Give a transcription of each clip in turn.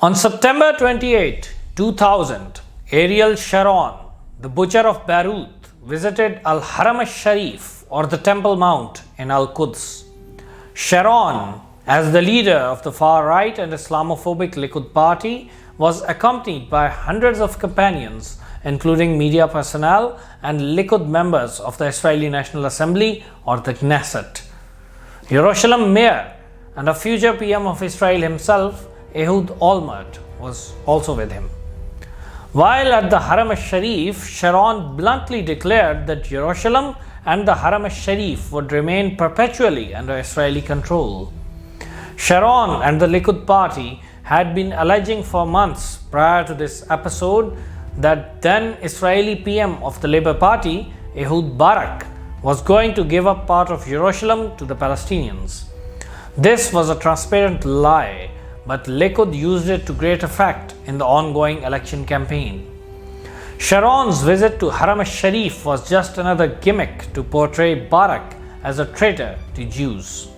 On September 28, 2000, Ariel Sharon, the butcher of Beirut, visited Al-Haram al-Sharif, or the Temple Mount in Al-Quds. Sharon, as the leader of the far-right and Islamophobic Likud party, was accompanied by hundreds of companions, including media personnel and Likud members of the Israeli National Assembly, or the Knesset. Jerusalem mayor and a future PM of Israel himself, Ehud Olmert, was also with him. While at the Haram al-Sharif, Sharon bluntly declared that Jerusalem and the Haram al-Sharif would remain perpetually under Israeli control. Sharon and the Likud party had been alleging for months prior to this episode that then Israeli PM of the Labour Party, Ehud Barak, was going to give up part of Jerusalem to the Palestinians. This was a transparent lie, but Likud used it to great effect in the ongoing election campaign. Sharon's visit to Haram al-Sharif was just another gimmick to portray Barak as a traitor to Jews.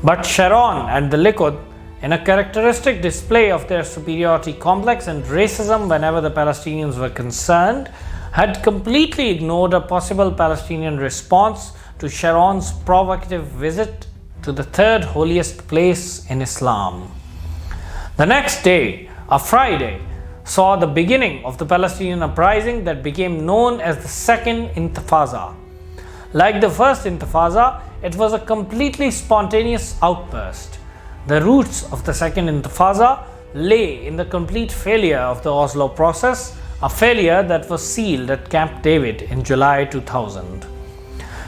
But Sharon and the Likud, in a characteristic display of their superiority complex and racism whenever the Palestinians were concerned, had completely ignored a possible Palestinian response to Sharon's provocative visit to the third holiest place in Islam. The next day, a Friday, saw the beginning of the Palestinian uprising that became known as the Second Intifada. Like the First Intifada, it was a completely spontaneous outburst. The roots of the Second Intifada lay in the complete failure of the Oslo process, a failure that was sealed at Camp David in July 2000.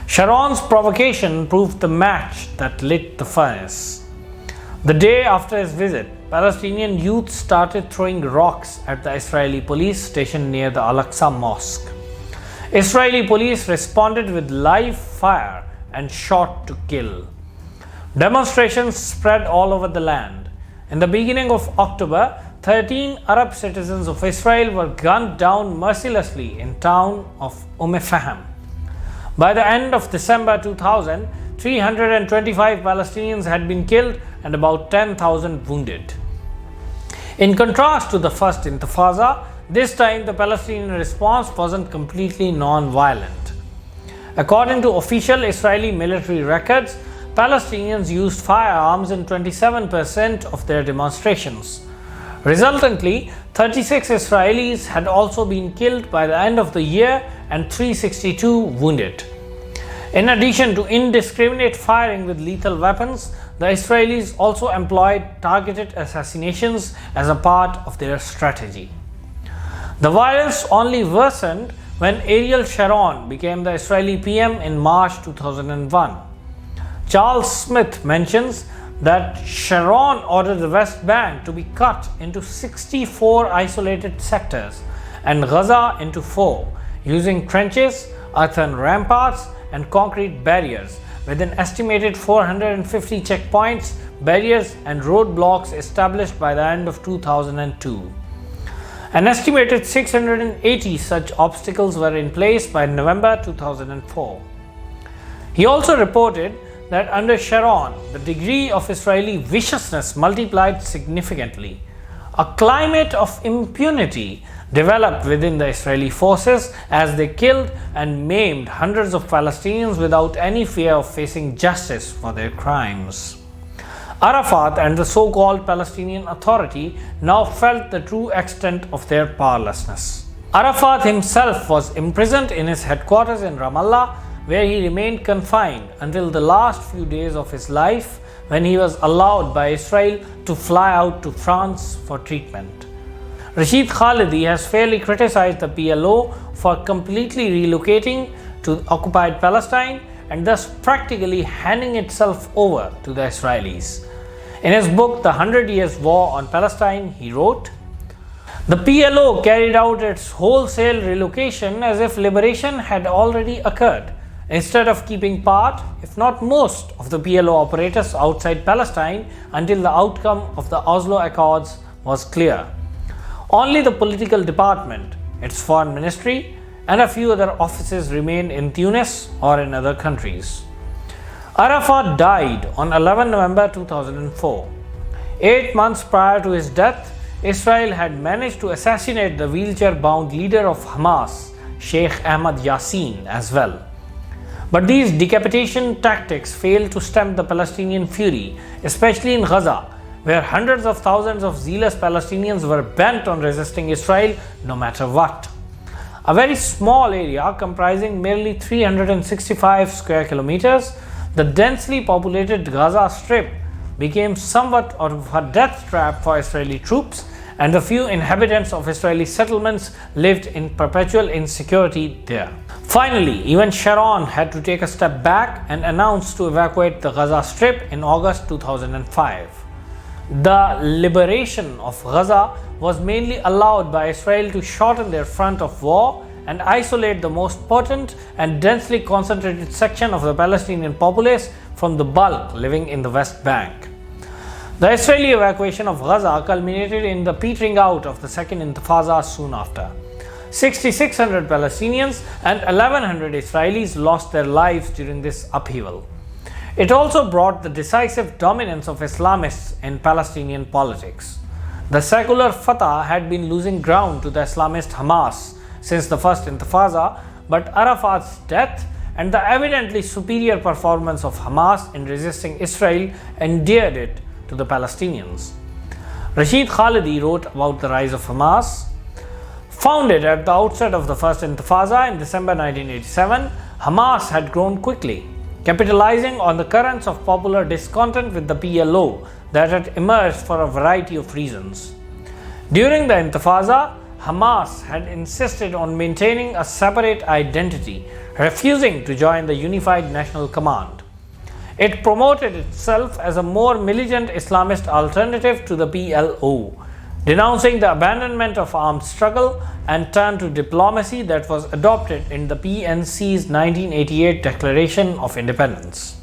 Sharon's provocation proved the match that lit the furnace. The day after his visit, Palestinian youth started throwing rocks at the Israeli police stationed near the Al-Aqsa Mosque. Israeli police responded with live fire and shot to kill. Demonstrations spread all over the land. In the beginning of October, 13 Arab citizens of Israel were gunned down mercilessly in town of Fahm. By the end of December 2000, 325 Palestinians had been killed and about 10,000 wounded. In contrast to the First Intifada, this time the Palestinian response wasn't completely non-violent. According to official Israeli military records, Palestinians used firearms in 27% of their demonstrations. Resultantly, 36 Israelis had also been killed by the end of the year and 362 wounded. In addition to indiscriminate firing with lethal weapons, the Israelis also employed targeted assassinations as a part of their strategy. The violence only worsened when Ariel Sharon became the Israeli PM in March 2001. Charles Smith mentions that Sharon ordered the West Bank to be cut into 64 isolated sectors and Gaza into 4, using trenches, earthen ramparts, and concrete barriers, with an estimated 450 checkpoints, barriers, and roadblocks established by the end of 2002. An estimated 680 such obstacles were in place by November 2004. He also reported that under Sharon, the degree of Israeli viciousness multiplied significantly. A climate of impunity developed within the Israeli forces as they killed and maimed hundreds of Palestinians without any fear of facing justice for their crimes. Arafat and the so-called Palestinian Authority now felt the true extent of their powerlessness. Arafat himself was imprisoned in his headquarters in Ramallah, where he remained confined until the last few days of his life, when he was allowed by Israel to fly out to France for treatment. Rashid Khalidi has fairly criticized the PLO for completely relocating to occupied Palestine and thus practically handing itself over to the Israelis. In his book, The 100 Years' War on Palestine, he wrote, "The PLO carried out its wholesale relocation as if liberation had already occurred, instead of keeping part, if not most, of the PLO operators outside Palestine until the outcome of the Oslo Accords was clear. Only the political department, its foreign ministry, and a few other offices remained in Tunis or in other countries." Arafat died on 11 November 2004. 8 months prior to his death, Israel had managed to assassinate the wheelchair-bound leader of Hamas, Sheikh Ahmad Yassin, as well. But these decapitation tactics failed to stem the Palestinian fury, especially in Gaza, where hundreds of thousands of zealous Palestinians were bent on resisting Israel no matter what. A very small area comprising merely 365 square kilometers, the densely populated Gaza Strip became somewhat of a death trap for Israeli troops, and the few inhabitants of Israeli settlements lived in perpetual insecurity there. Finally, even Sharon had to take a step back and announce to evacuate the Gaza Strip in August 2005. The liberation of Gaza was mainly allowed by Israel to shorten their front of war and isolate the most potent and densely concentrated section of the Palestinian populace from the bulk living in the West Bank. The Israeli evacuation of Gaza culminated in the petering out of the Second Intifada soon after. 6,600 Palestinians and 1,100 Israelis lost their lives during this upheaval. It also brought the decisive dominance of Islamists in Palestinian politics. The secular Fatah had been losing ground to the Islamist Hamas since the First Intifada, but Arafat's death and the evidently superior performance of Hamas in resisting Israel endeared it to the Palestinians. Rashid Khalidi wrote about the rise of Hamas. Founded at the outset of the First Intifada in December 1987, Hamas had grown quickly, capitalizing on the currents of popular discontent with the PLO that had emerged for a variety of reasons. During the Intifada, Hamas had insisted on maintaining a separate identity, refusing to join the Unified National Command. It promoted itself as a more militant Islamist alternative to the PLO, denouncing the abandonment of armed struggle and turned to diplomacy that was adopted in the PNC's 1988 Declaration of Independence.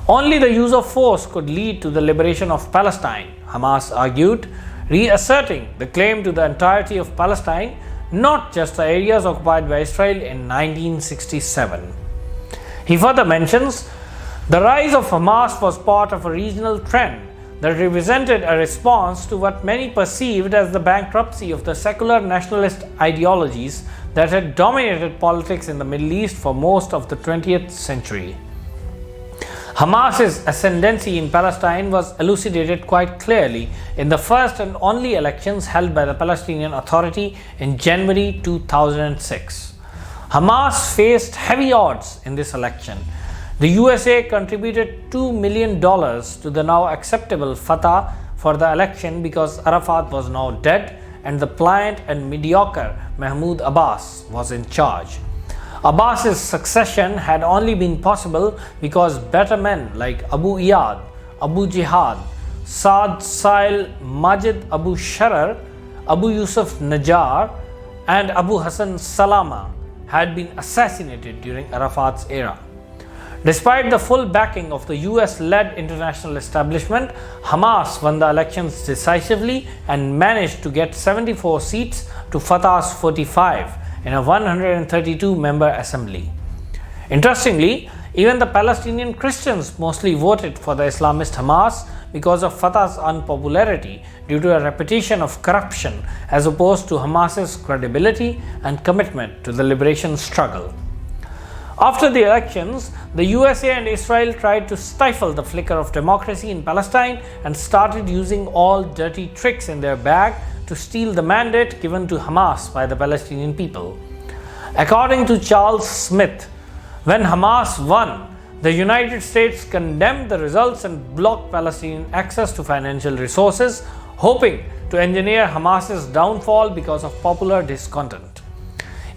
Only the use of force could lead to the liberation of Palestine, Hamas argued, reasserting the claim to the entirety of Palestine, not just the areas occupied by Israel in 1967. He further mentions, the rise of Hamas was part of a regional trend that represented a response to what many perceived as the bankruptcy of the secular nationalist ideologies that had dominated politics in the Middle East for most of the 20th century. Hamas's ascendancy in Palestine was elucidated quite clearly in the first and only elections held by the Palestinian Authority in January 2006. Hamas faced heavy odds in this election. The USA contributed $2 million to the now acceptable Fatah for the election because Arafat was now dead and the pliant and mediocre Mahmoud Abbas was in charge. Abbas's succession had only been possible because better men like Abu Iyad, Abu Jihad, Saad Sail Majid Abu Sharar, Abu Yusuf Najjar, and Abu Hassan Salama had been assassinated during Arafat's era. Despite the full backing of the US-led international establishment, Hamas won the elections decisively and managed to get 74 seats to Fatah's 45 in a 132-member assembly. Interestingly, even the Palestinian Christians mostly voted for the Islamist Hamas because of Fatah's unpopularity due to a reputation of corruption as opposed to Hamas's credibility and commitment to the liberation struggle. After the elections, the USA and Israel tried to stifle the flicker of democracy in Palestine and started using all dirty tricks in their bag to steal the mandate given to Hamas by the Palestinian people. According to Charles Smith, when Hamas won, the United States condemned the results and blocked Palestinian access to financial resources, hoping to engineer Hamas's downfall because of popular discontent.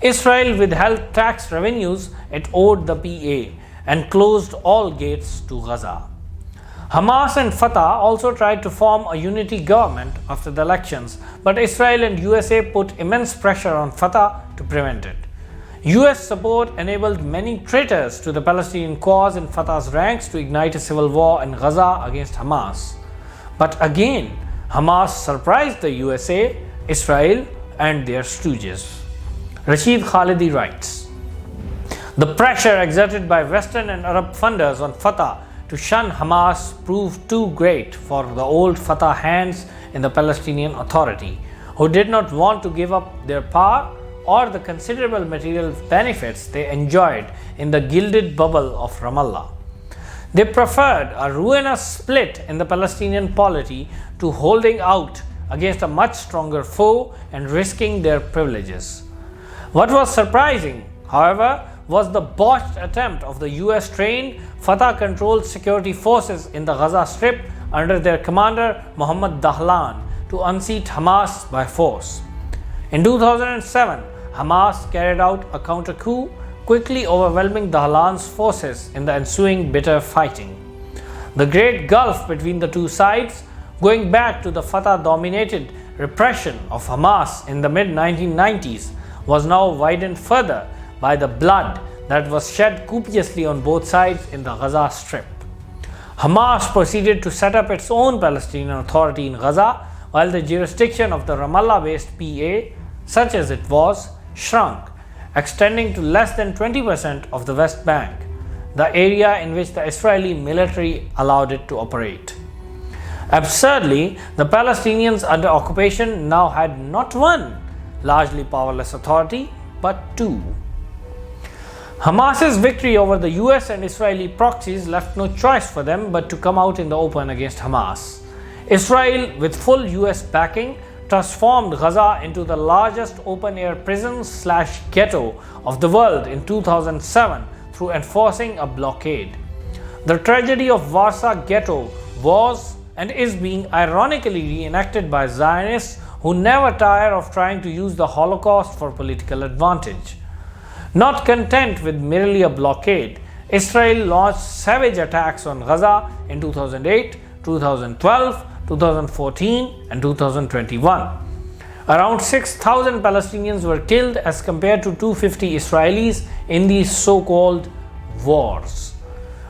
Israel withheld tax revenues it owed the PA and closed all gates to Gaza. Hamas and Fatah also tried to form a unity government after the elections, but Israel and USA put immense pressure on Fatah to prevent it. US support enabled many traitors to the Palestinian cause in Fatah's ranks to ignite a civil war in Gaza against Hamas. But again, Hamas surprised the USA, Israel, and their stooges. Rashid Khalidi writes, the pressure exerted by Western and Arab funders on Fatah to shun Hamas proved too great for the old Fatah hands in the Palestinian Authority, who did not want to give up their power or the considerable material benefits they enjoyed in the gilded bubble of Ramallah. They preferred a ruinous split in the Palestinian polity to holding out against a much stronger foe and risking their privileges. What was surprising, however, was the botched attempt of the US-trained Fatah-controlled security forces in the Gaza Strip under their commander Mohammed Dahlan to unseat Hamas by force. In 2007, Hamas carried out a counter-coup, quickly overwhelming Dahlan's forces in the ensuing bitter fighting. The great gulf between the two sides, going back to the Fatah-dominated repression of Hamas in the mid-1990s, was now widened further by the blood that was shed copiously on both sides in the Gaza Strip. Hamas proceeded to set up its own Palestinian Authority in Gaza, while the jurisdiction of the Ramallah-based PA, such as it was, shrunk, extending to less than 20% of the West Bank, the area in which the Israeli military allowed it to operate. Absurdly, the Palestinians under occupation now had not one largely powerless authority, but two. Hamas's victory over the US and Israeli proxies left no choice for them but to come out in the open against Hamas. Israel, with full US backing, transformed Gaza into the largest open-air prison/ghetto of the world in 2007 through enforcing a blockade. The tragedy of Warsaw Ghetto was and is being ironically reenacted by Zionists who never tire of trying to use the Holocaust for political advantage. Not content with merely a blockade, Israel launched savage attacks on Gaza in 2008, 2012, 2014 and 2021. Around 6,000 Palestinians were killed as compared to 250 Israelis in these so-called wars,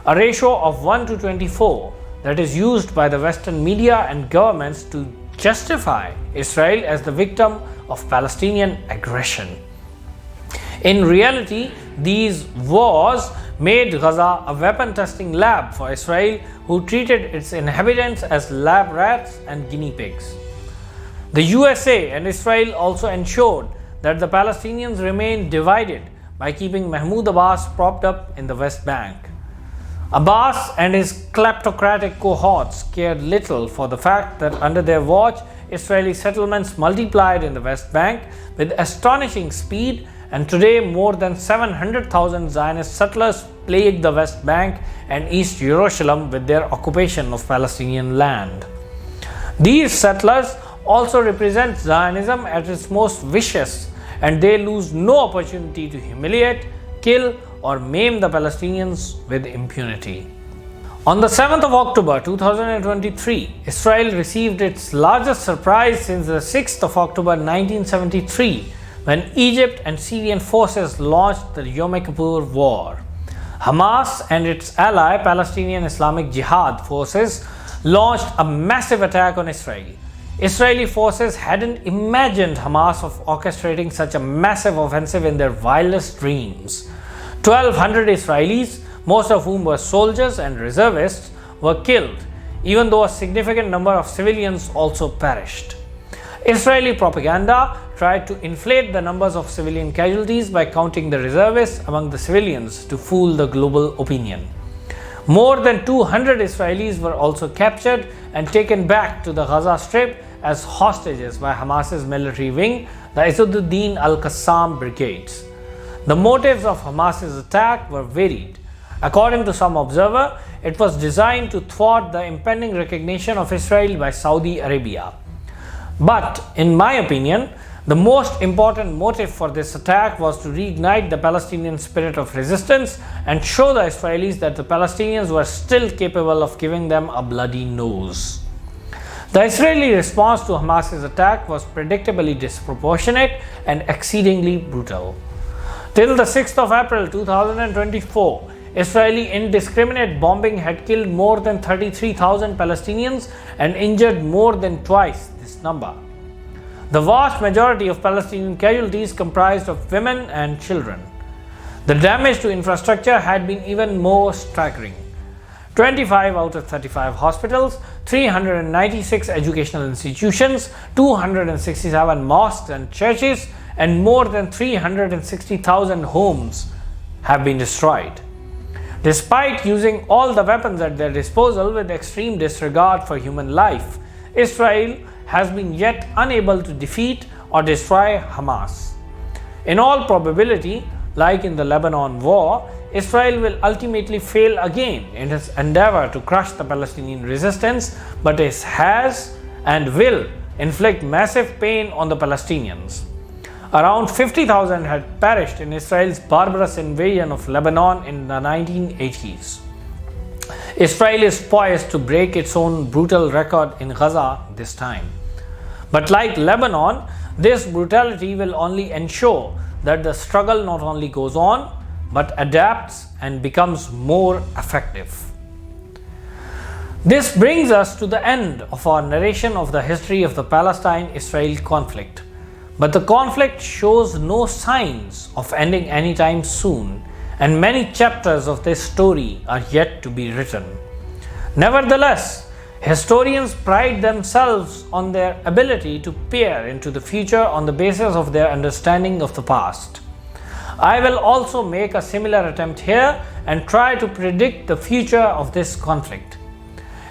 a ratio of 1 to 24 that is used by the Western media and governments to justify Israel as the victim of Palestinian aggression. In reality, these wars made Gaza a weapon testing lab for Israel, who treated its inhabitants as lab rats and guinea pigs. The USA and Israel also ensured that the Palestinians remained divided by keeping Mahmoud Abbas propped up in the West Bank. Abbas and his kleptocratic cohorts cared little for the fact that under their watch, Israeli settlements multiplied in the West Bank with astonishing speed, and today more than 700,000 Zionist settlers plague the West Bank and East Jerusalem with their occupation of Palestinian land. These settlers also represent Zionism at its most vicious, and they lose no opportunity to humiliate, kill, or maim the Palestinians with impunity. On the 7th of October 2023, Israel received its largest surprise since the 6th of October 1973, when Egypt and Syrian forces launched the Yom Kippur War. Hamas and its ally Palestinian Islamic Jihad forces launched a massive attack on Israel. Israeli forces hadn't imagined Hamas of orchestrating such a massive offensive in their wildest dreams. 1,200 Israelis, most of whom were soldiers and reservists, were killed, even though a significant number of civilians also perished. Israeli propaganda tried to inflate the numbers of civilian casualties by counting the reservists among the civilians to fool the global opinion. More than 200 Israelis were also captured and taken back to the Gaza Strip as hostages by Hamas's military wing, the Izzuddin al-Qassam brigades. The motives of Hamas's attack were varied. According to some observers, it was designed to thwart the impending recognition of Israel by Saudi Arabia. But, in my opinion, the most important motive for this attack was to reignite the Palestinian spirit of resistance and show the Israelis that the Palestinians were still capable of giving them a bloody nose. The Israeli response to Hamas's attack was predictably disproportionate and exceedingly brutal. Till the 6th of April 2024, Israeli indiscriminate bombing had killed more than 33,000 Palestinians and injured more than twice this number. The vast majority of Palestinian casualties comprised of women and children. The damage to infrastructure had been even more staggering. 25 out of 35 hospitals, 396 educational institutions, 267 mosques and churches, and more than 360,000 homes have been destroyed. Despite using all the weapons at their disposal with extreme disregard for human life, Israel has been yet unable to defeat or destroy Hamas. In all probability, like in the Lebanon war, Israel will ultimately fail again in its endeavor to crush the Palestinian resistance, but it has and will inflict massive pain on the Palestinians. Around 50,000 had perished in Israel's barbarous invasion of Lebanon in the 1980s. Israel is poised to break its own brutal record in Gaza this time. But like Lebanon, this brutality will only ensure that the struggle not only goes on, but adapts and becomes more effective. This brings us to the end of our narration of the history of the Palestine-Israel conflict. But the conflict shows no signs of ending anytime soon, and many chapters of this story are yet to be written. Nevertheless, historians pride themselves on their ability to peer into the future on the basis of their understanding of the past. I will also make a similar attempt here and try to predict the future of this conflict.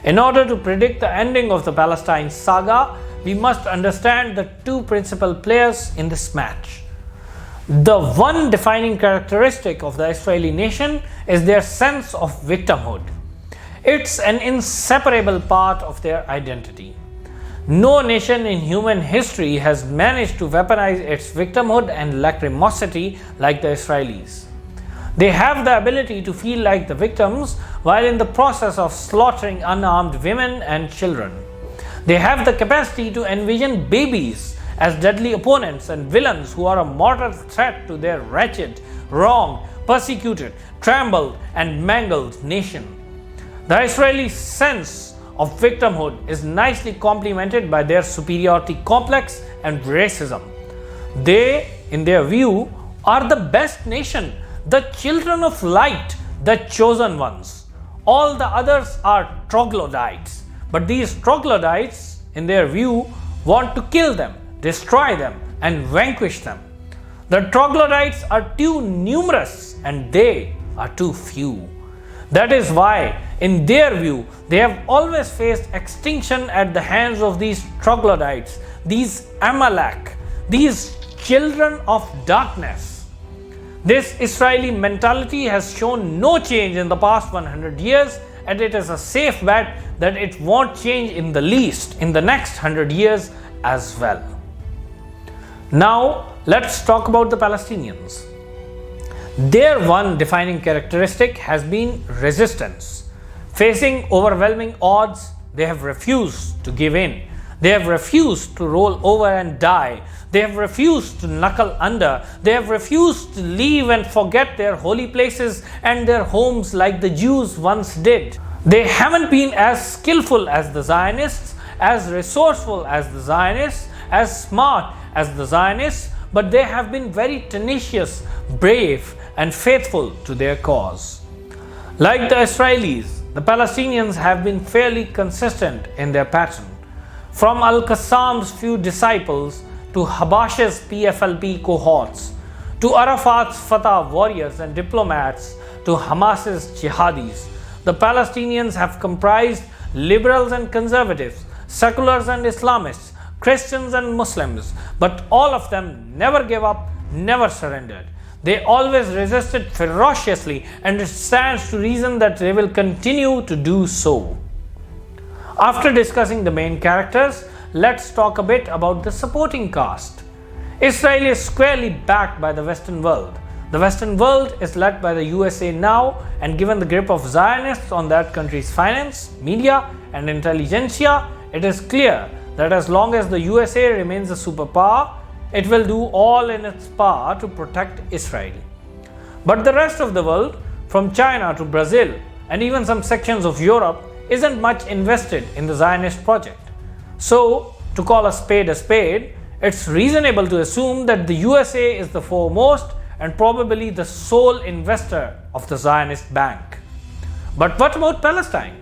In order to predict the ending of the Palestine saga, we must understand the two principal players in this match. The one defining characteristic of the Israeli nation is their sense of victimhood. It's an inseparable part of their identity. No nation in human history has managed to weaponize its victimhood and lacrimosity like the Israelis. They have the ability to feel like the victims while in the process of slaughtering unarmed women and children. They have the capacity to envision babies as deadly opponents and villains who are a mortal threat to their wretched, wronged, persecuted, trampled, and mangled nation. The Israeli sense of victimhood is nicely complemented by their superiority complex and racism. They, in their view, are the best nation, the children of light, the chosen ones. All the others are troglodytes, but these troglodytes, in their view, want to kill them, destroy them, and vanquish them. The troglodytes are too numerous and they are too few. That is why, in their view, they have always faced extinction at the hands of these troglodytes, these Amalek, these children of darkness. This Israeli mentality has shown no change in the past 100 years, and it is a safe bet that it won't change in the least in the next 100 years as well. Now, let's talk about the Palestinians. Their one defining characteristic has been resistance. Facing overwhelming odds, they have refused to give in. They have refused to roll over and die. They have refused to knuckle under. They have refused to leave and forget their holy places and their homes like the Jews once did. They haven't been as skillful as the Zionists, as resourceful as the Zionists, as smart as the Zionists, but they have been very tenacious, brave, and faithful to their cause. Like the Israelis, the Palestinians have been fairly consistent in their pattern. From Al-Qassam's few disciples to Habash's PFLP cohorts, to Arafat's Fatah warriors and diplomats, to Hamas's jihadis, the Palestinians have comprised liberals and conservatives, seculars and Islamists, Christians and Muslims, but all of them never gave up, never surrendered. They always resisted ferociously, and it stands to reason that they will continue to do so. After discussing the main characters, let's talk a bit about the supporting cast. Israel is squarely backed by the Western world. The Western world is led by the USA now, and given the grip of Zionists on that country's finance, media, and intelligentsia, it is clear that as long as the USA remains a superpower, it will do all in its power to protect Israel. But the rest of the world, from China to Brazil and even some sections of Europe, isn't much invested in the Zionist project. So, to call a spade, it's reasonable to assume that the USA is the foremost and probably the sole investor of the Zionist bank. But what about Palestine?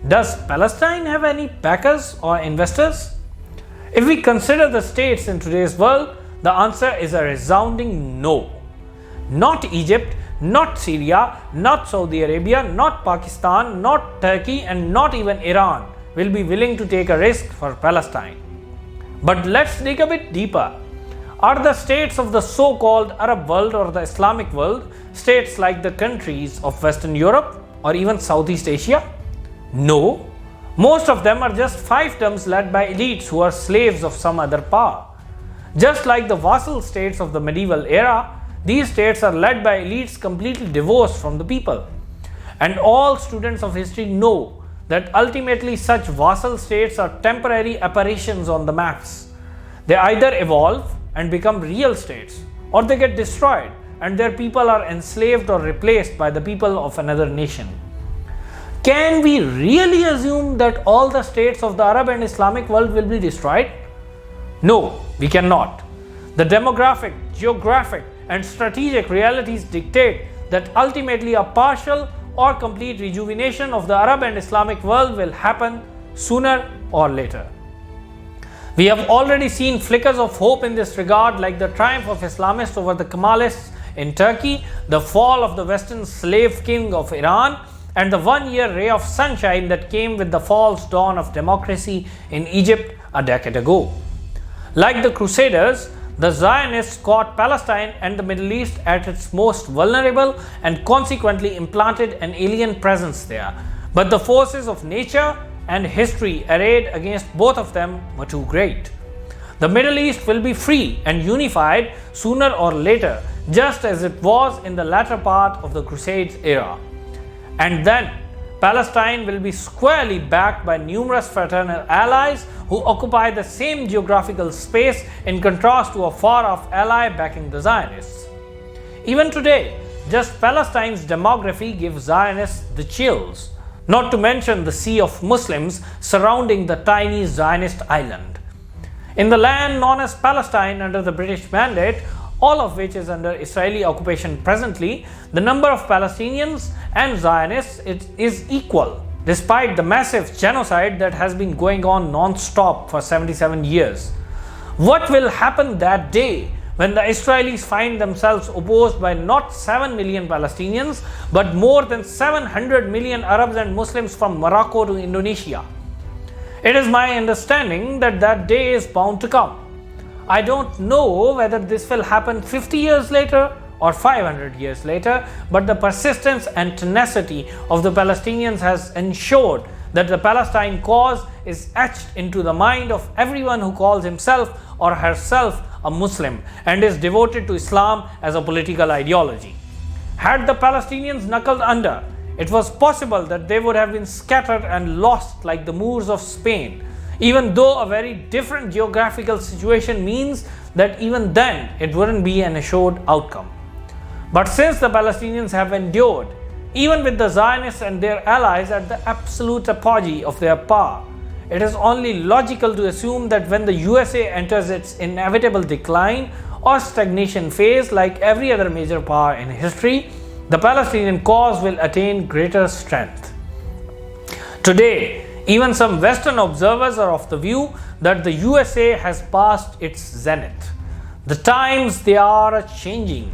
Does Palestine have any backers or investors? If we consider the states in today's world, the answer is a resounding no. Not Egypt, not Syria, not Saudi Arabia, not Pakistan, not Turkey, and not even Iran will be willing to take a risk for Palestine. But let's dig a bit deeper. Are the states of the so-called Arab world or the Islamic world states like the countries of Western Europe or even Southeast Asia? No. Most of them are just fiefdoms led by elites who are slaves of some other power. Just like the vassal states of the medieval era, these states are led by elites completely divorced from the people. And all students of history know that ultimately such vassal states are temporary apparitions on the maps. They either evolve and become real states, or they get destroyed and their people are enslaved or replaced by the people of another nation. Can we really assume that all the states of the Arab and Islamic world will be destroyed? No, we cannot. The demographic, geographic, and strategic realities dictate that ultimately a partial or complete rejuvenation of the Arab and Islamic world will happen sooner or later. We have already seen flickers of hope in this regard, like the triumph of Islamists over the Kemalists in Turkey, the fall of the Western slave king of Iran, and the one-year ray of sunshine that came with the false dawn of democracy in Egypt a decade ago. Like the Crusaders, the Zionists caught Palestine and the Middle East at its most vulnerable and consequently implanted an alien presence there. But the forces of nature and history arrayed against both of them were too great. The Middle East will be free and unified sooner or later, just as it was in the latter part of the Crusades era. And then Palestine will be squarely backed by numerous fraternal allies who occupy the same geographical space, in contrast to a far-off ally backing the Zionists. Even today, just Palestine's demography gives Zionists the chills, not to mention the sea of Muslims surrounding the tiny Zionist island. In the land known as Palestine under the British Mandate, all of which is under Israeli occupation presently, the number of Palestinians and Zionists is equal, despite the massive genocide that has been going on non-stop for 77 years. What will happen that day when the Israelis find themselves opposed by not 7 million Palestinians, but more than 700 million Arabs and Muslims from Morocco to Indonesia? It is my understanding that that day is bound to come. I don't know whether this will happen 50 years later or 500 years later, but the persistence and tenacity of the Palestinians has ensured that the Palestine cause is etched into the mind of everyone who calls himself or herself a Muslim and is devoted to Islam as a political ideology. Had the Palestinians knuckled under, it was possible that they would have been scattered and lost like the Moors of Spain, even though a very different geographical situation means that even then it wouldn't be an assured outcome. But since the Palestinians have endured, even with the Zionists and their allies at the absolute apogee of their power, it is only logical to assume that when the USA enters its inevitable decline or stagnation phase, like every other major power in history, the Palestinian cause will attain greater strength. Today, even some Western observers are of the view that the USA has passed its zenith. The times they are changing.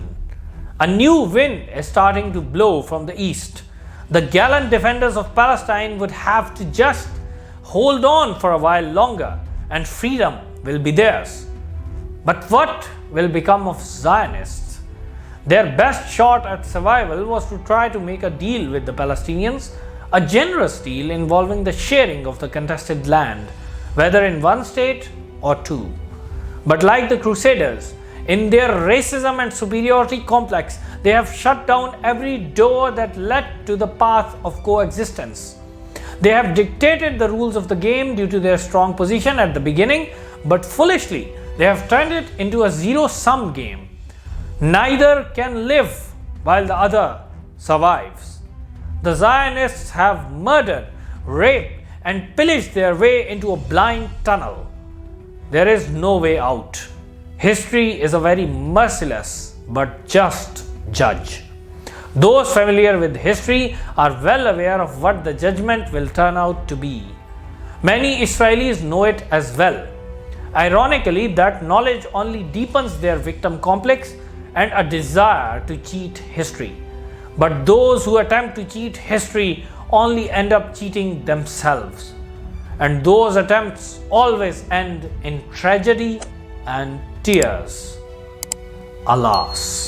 A new wind is starting to blow from the east. The gallant defenders of Palestine would have to just hold on for a while longer, and freedom will be theirs. But what will become of Zionists? Their best shot at survival was to try to make a deal with the Palestinians, a generous deal involving the sharing of the contested land, whether in one state or two. But like the Crusaders, in their racism and superiority complex, they have shut down every door that led to the path of coexistence. They have dictated the rules of the game due to their strong position at the beginning, but foolishly, they have turned it into a zero-sum game. Neither can live while the other survives. The Zionists have murdered, raped, and pillaged their way into a blind tunnel. There is no way out. History is a very merciless but just judge. Those familiar with history are well aware of what the judgment will turn out to be. Many Israelis know it as well. Ironically, that knowledge only deepens their victim complex and a desire to cheat history. But those who attempt to cheat history only end up cheating themselves. And those attempts always end in tragedy and tears. Alas.